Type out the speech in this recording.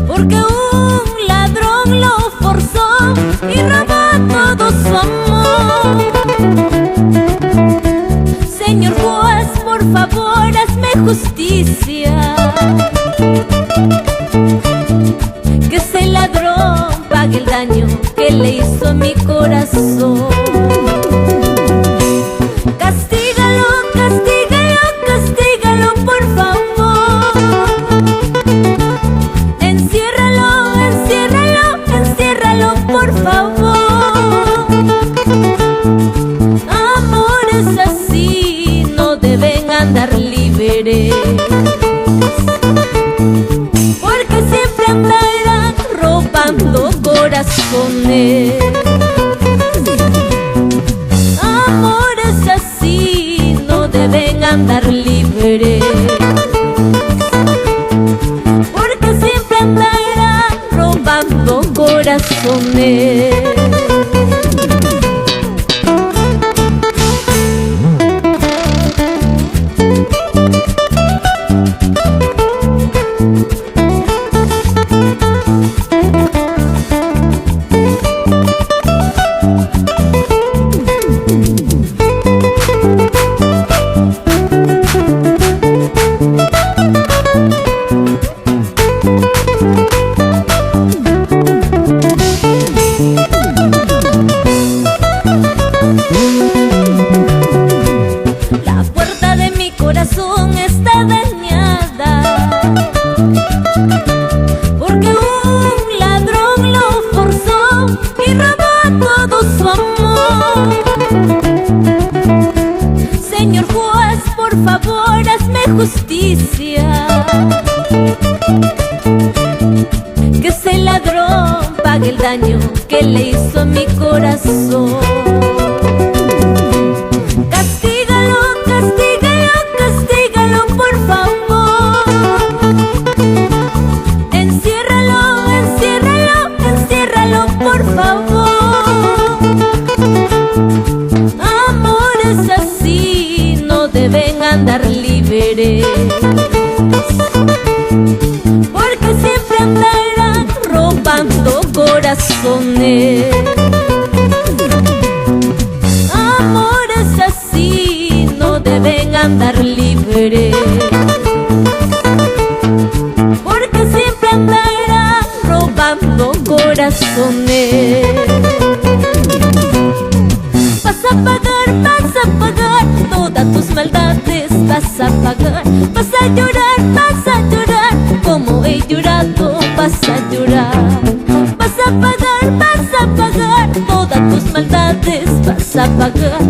porque un ladrón lo forzó y robó todo su amor. Señor juez, por favor, hazme justicia, que ese ladrón pague el daño que le hizo a mi corazón. Castígalo, castígalo, castígalo, por favor. Enciérralo, enciérralo, enciérralo, por favor. Amores así no deben andar libres, porque siempre andarán robando corazones. Amores así no deben andar libres, porque siempre andarán robando corazones. La puerta de mi corazón está dañada, porque un ladrón lo forzó y robó todo su amor. Señor juez, por favor, hazme justicia, que ese ladrón pague el daño que le hizo a mi corazón. Castígalo, castígalo, castígalo, por favor. Enciérralo, enciérralo, enciérralo, por favor. Amores así no deben andar libres, porque siempre andarán robando corazones. Amores así no deben andar libres, porque siempre andarán robando corazones. Vas a pagar todas tus maldades, vas a pagar, vas a llorar, como he llorado, vas a llorar. Vas a pagar todas tus maldades, vas a pagar,